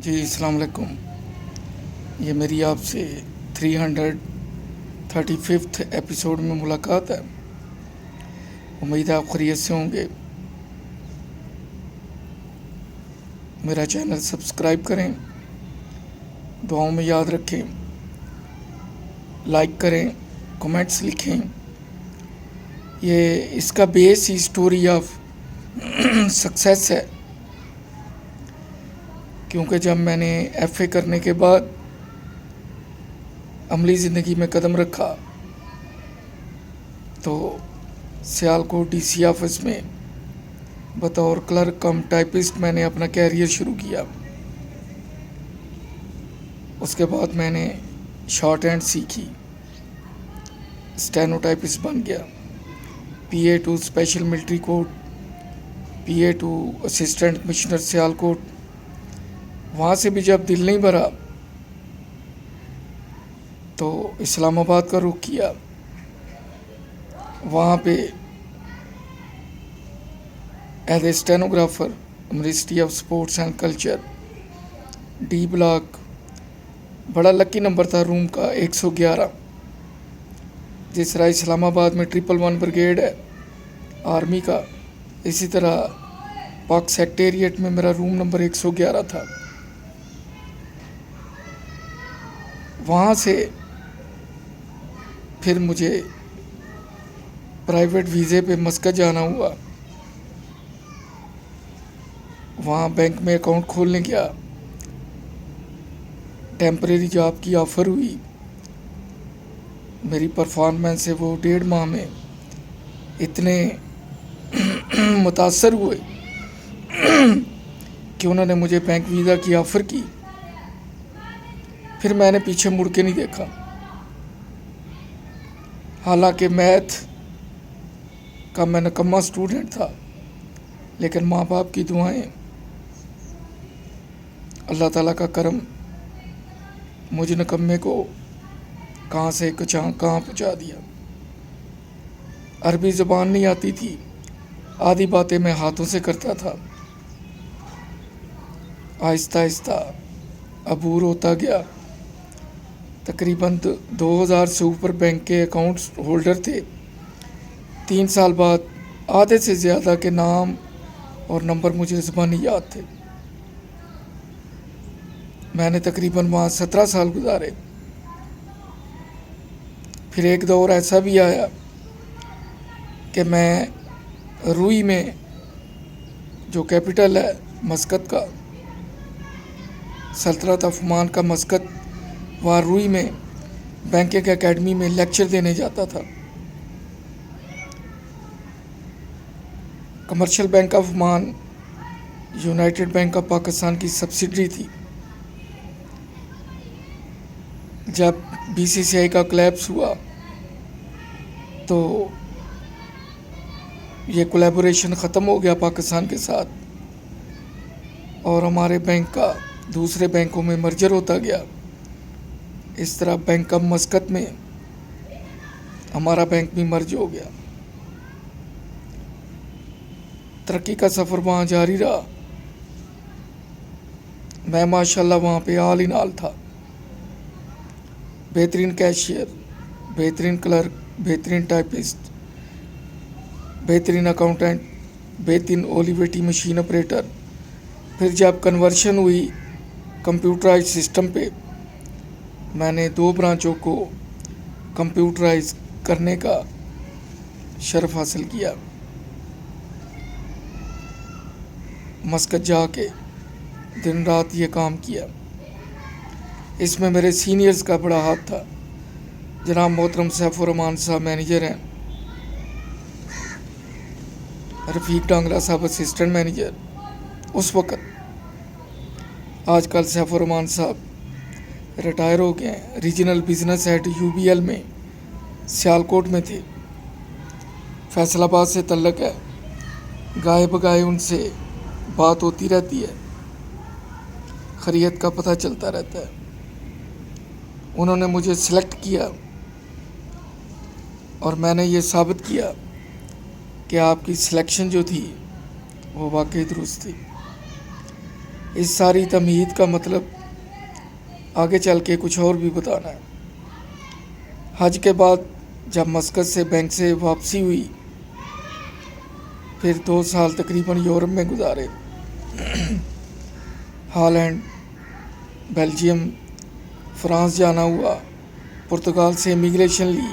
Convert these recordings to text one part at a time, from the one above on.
جی السلام علیکم. یہ میری آپ سے 335 ایپیسوڈ میں ملاقات ہے. امید ہے آپ خیریت سے ہوں گے. میرا چینل سبسکرائب کریں، دعاؤں میں یاد رکھیں، لائک کریں، کمنٹس لکھیں. یہ اس کا بیس ہی اسٹوری آف سکسیس ہے، کیونکہ جب میں نے ایف اے کرنے کے بعد عملی زندگی میں قدم رکھا تو سیالکوٹ ڈی سی آفس میں بطور کلرک کم ٹائپسٹ میں نے اپنا کیریئر شروع کیا. اس کے بعد میں نے شارٹ ہینڈ سیکھی، اسٹینو ٹائپسٹ بن گیا، P A to special military code, P A to assistant commissioner Sialkot. وہاں سے بھی جب دل نہیں بھرا تو اسلام آباد کا رخ کیا. وہاں پہ as a stenographer ministry of sports and culture, D block. بڑا لکی نمبر تھا روم کا 111. جس طرح اسلام آباد میں 111 بریگیڈ ہے آرمی کا، اسی طرح پاک سیکٹریٹ میں میرا روم نمبر 111 تھا. وہاں سے پھر مجھے پرائیویٹ ویزے پہ مسقط جانا ہوا. وہاں بینک میں اکاؤنٹ کھولنے گیا، ٹیمپریری جاب کی آفر ہوئی. میری پرفارمنس سے وہ 1.5 ماہ میں اتنے متاثر ہوئے کہ انہوں نے مجھے بینک ویزا کی آفر کی. پھر میں نے پیچھے مڑ کے نہیں دیکھا. حالانکہ میتھ کا میں نکما اسٹوڈنٹ تھا، لیکن ماں باپ کی دعائیں، اللہ تعالیٰ کا کرم مجھ نکمے کو کہاں سے کہاں پہنچا دیا. عربی زبان نہیں آتی تھی، آدھی باتیں میں ہاتھوں سے کرتا تھا. آہستہ آہستہ عبور ہوتا گیا. تقریباً 2000 سے اوپر بینک کے اکاؤنٹس ہولڈر تھے. 3 سال بعد آدھے سے زیادہ کے نام اور نمبر مجھے زبانی یاد تھے. میں نے تقریباً وہاں 17 سال گزارے. پھر ایک دور ایسا بھی آیا کہ میں روئی میں، جو کیپٹل ہے مسقط کا، سلطنت آف عمان کا مسقط، وہاں روئی میں بینکنگ اکیڈمی میں لیکچر دینے جاتا تھا. Commercial bank of Oman United bank of Pakistan کی سبسڈری تھی. جب بی سی سی آئی کا کلیپس ہوا تو یہ کولیبوریشن ختم ہو گیا پاکستان کے ساتھ، اور ہمارے بینک کا دوسرے بینکوں میں مرجر ہوتا گیا. اس طرح بینک آف مسقط میں ہمارا بینک بھی مرج ہو گیا. ترقی کا سفر وہاں جاری رہا. میں ماشاءاللہ وہاں پہ آل ان آل تھا. بہترین کیشیئر، بہترین کلرک، بہترین ٹائپسٹ، بہترین اکاؤنٹنٹ، بہترین اولیویٹی مشین آپریٹر. پھر جب کنورشن ہوئی کمپیوٹرائز سسٹم پہ، میں نے 2 برانچوں کو کمپیوٹرائز کرنے کا شرف حاصل کیا. مسقط جا کے دن رات یہ کام کیا. اس میں میرے سینئرز کا بڑا ہاتھ تھا. جناب محترم سیف الرحمان صاحب مینیجر ہیں، رفیق ڈانگلہ صاحب اسسٹنٹ مینیجر اس وقت. آج کل سیف الرحمان صاحب ریٹائر ہو گئے ہیں. Regional business head U B L میں سیالکوٹ میں تھے. فیصل آباد سے تعلق ہے، گائے بگائے ان سے بات ہوتی رہتی ہے، خیریت کا پتہ چلتا رہتا ہے. انہوں نے مجھے سلیکٹ کیا اور میں نے یہ ثابت کیا کہ آپ کی سلیکشن جو تھی وہ واقعی درست تھی. اس ساری تمہید کا مطلب آگے چل کے کچھ اور بھی بتانا ہے۔ حج کے بعد جب مسقط سے بینک سے واپسی ہوئی، پھر 2 سال تقریباً یورپ میں گزارے۔ ہالینڈ، بیلجیم، فرانس جانا ہوا، پرتگال سے امیگریشن لی،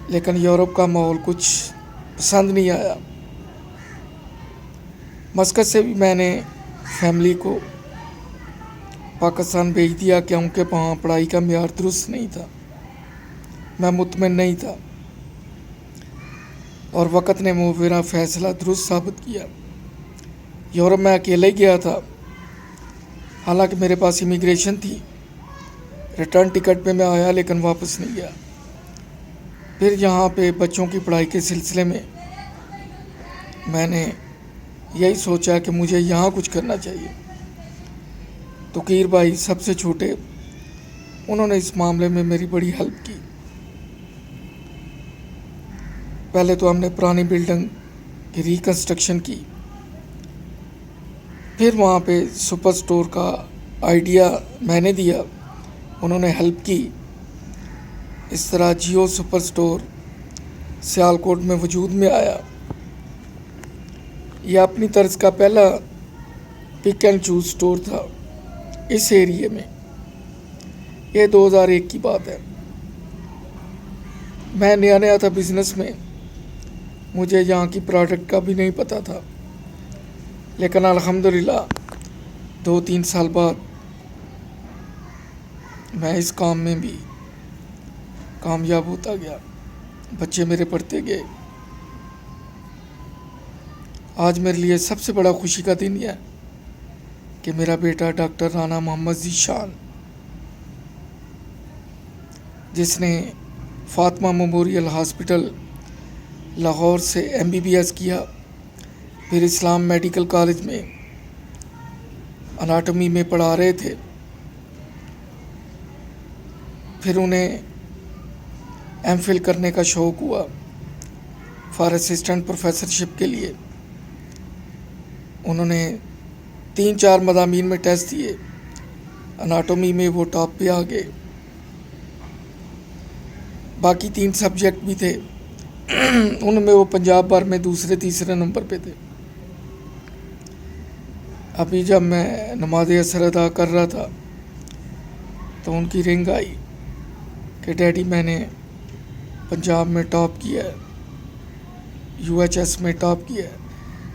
لیکن یورپ کا ماحول کچھ پسند نہیں آیا۔ مسقط سے بھی میں نے فیملی کو پاکستان بھیج دیا کیونکہ وہاں پڑھائی کا معیار درست نہیں تھا، میں مطمئن نہیں تھا، اور وقت نے میرا فیصلہ درست ثابت کیا۔ یورپ میں اکیلے ہی گیا تھا، حالانکہ میرے پاس امیگریشن تھی۔ ریٹرن ٹکٹ پہ میں آیا لیکن واپس نہیں گیا۔ پھر یہاں پہ بچوں کی پڑھائی کے سلسلے میں نے یہی سوچا کہ مجھے یہاں کچھ کرنا چاہیے۔ توقیر بھائی سب سے چھوٹے، انہوں نے اس معاملے میں میری بڑی ہیلپ کی۔ پہلے تو ہم نے پرانی بلڈنگ کی ریکنسٹرکشن کی، پھر وہاں پہ سپر سٹور کا آئیڈیا میں نے دیا، انہوں نے ہیلپ کی۔ اس طرح جیو سپر سٹور سیالکوٹ میں وجود میں آیا۔ یہ اپنی طرز کا پہلا پک اینڈ چوز سٹور تھا اس ایریے میں۔ یہ 2001 کی بات ہے۔ میں نیا تھا بزنس میں، مجھے یہاں کی پروڈکٹ کا بھی نہیں پتہ تھا، لیکن الحمدللہ 2-3 سال بعد میں اس کام میں بھی کامیاب ہوتا گیا، بچے میرے پڑھتے گئے۔ آج میرے لیے سب سے بڑا خوشی کا دن یہ ہے کہ میرا بیٹا ڈاکٹر رانا محمد ذیشان، جس نے فاطمہ میموریل ہاسپٹل لاہور سے MBBS کیا، پھر اسلام میڈیکل کالج میں اناٹومی میں پڑھا رہے تھے، پھر انہیں MPhil کرنے کا شوق ہوا فار اسسٹنٹ پروفیسرشپ کے لیے۔ انہوں نے 3-4 مضامین میں ٹیسٹ دیے، اناٹومی میں وہ ٹاپ پہ آ گئے، باقی 3 سبجیکٹ بھی تھے ان میں وہ پنجاب بھر میں 2-3 نمبر پہ تھے۔ ابھی جب میں نماز عصر ادا کر رہا تھا تو ان کی رنگ آئی کہ ڈیڈی میں نے پنجاب میں ٹاپ کیا ہے، UHS میں ٹاپ کیا ہے،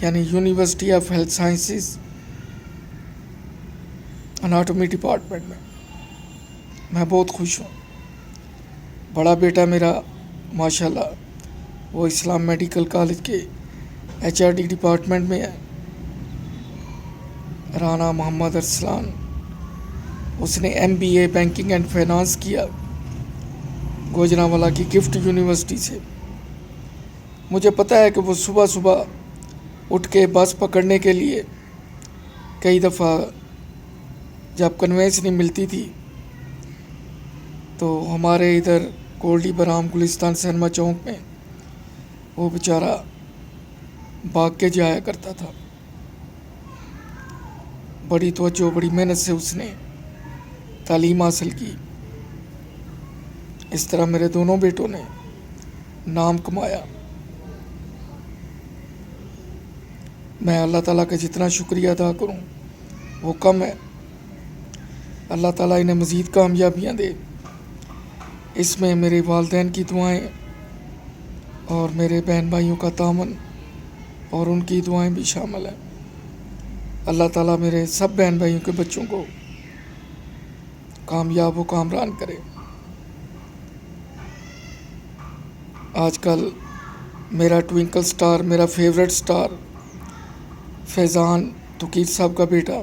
یعنی university of health sciences anatomy department میں۔ میں بہت خوش ہوں۔ بڑا بیٹا میرا ماشاءاللہ وہ اسلام میڈیکل کالج کے HRD ڈپارٹمنٹ میں ہے، رانا محمد ارسلان۔ اس نے MBA بینکنگ اینڈ فائنانس کیا گوجرانوالا کی گفٹ یونیورسٹی سے۔ مجھے پتہ ہے کہ وہ صبح اٹھ کے بس پکڑنے کے لیے کئی دفعہ جب کنوینس نہیں ملتی تھی تو ہمارے ادھر گولڈی برام گلستان سینما چوک میں وہ بیچارہ بھاگ کے جایا کرتا تھا۔ بڑی توجہ، بڑی محنت سے اس نے تعلیم حاصل کی۔ اس طرح میرے دونوں بیٹوں نے نام کمایا۔ میں اللہ تعالیٰ کا جتنا شکریہ ادا کروں وہ کم ہے۔ اللہ تعالیٰ انہیں مزید کامیابیاں دے۔ اس میں میرے والدین کی دعائیں اور میرے بہن بھائیوں کا تعاون اور ان کی دعائیں بھی شامل ہیں۔ اللہ تعالیٰ میرے سب بہن بھائیوں کے بچوں کو کامیاب و کامران کرے۔ آج کل میرا ٹوئنکل سٹار، میرا فیوریٹ سٹار فیضان توقیر صاحب کا بیٹا،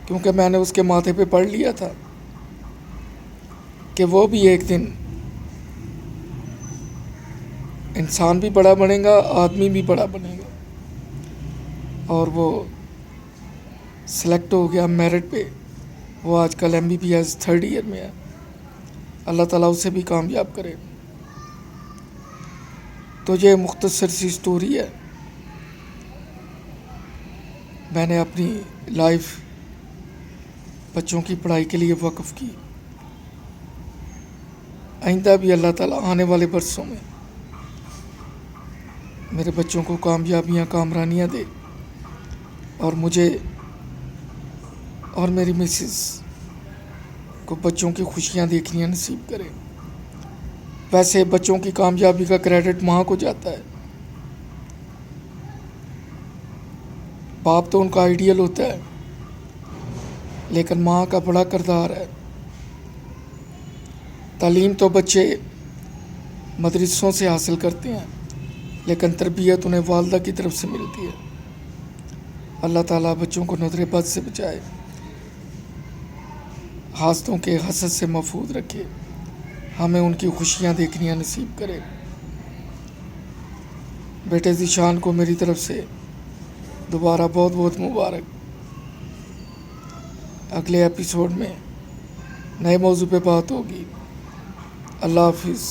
کیونکہ میں نے اس کے ماتھے پہ پڑھ لیا تھا کہ وہ بھی ایک دن انسان بھی بڑا بنے گا، آدمی بھی بڑا بنے گا، اور وہ سلیکٹ ہو گیا میرٹ پہ۔ وہ آج کل MBBS 3rd ایئر میں ہے۔ اللہ تعالیٰ اسے بھی کامیاب کرے۔ تو یہ مختصر سی سٹوری ہے میں نے اپنی لائف بچوں کی پڑھائی کے لیے وقف کی. آئندہ بھی اللہ تعالیٰ آنے والے برسوں میں میرے بچوں کو کامیابیاں کامرانیاں دے اور مجھے اور میری مسز کو بچوں کی خوشیاں دیکھنیاں نصیب کرے. ویسے بچوں کی کامیابی کا کریڈٹ ماں کو جاتا ہے. باپ تو ان کا آئیڈیل ہوتا ہے لیکن ماں کا بڑا کردار ہے. تعلیم تو بچے مدرسوں سے حاصل کرتے ہیں لیکن تربیت انہیں والدہ کی طرف سے ملتی ہے. اللہ تعالیٰ بچوں کو نظر بد سے بچائے، حاسدوں کے حسد سے محفوظ رکھے، ہمیں ان کی خوشیاں دیکھنیاں نصیب کرے. بیٹے ذیشان کو میری طرف سے دوبارہ بہت بہت مبارک. اگلے ایپیسوڈ میں نئے موضوع پہ بات ہوگی. اللہ حافظ.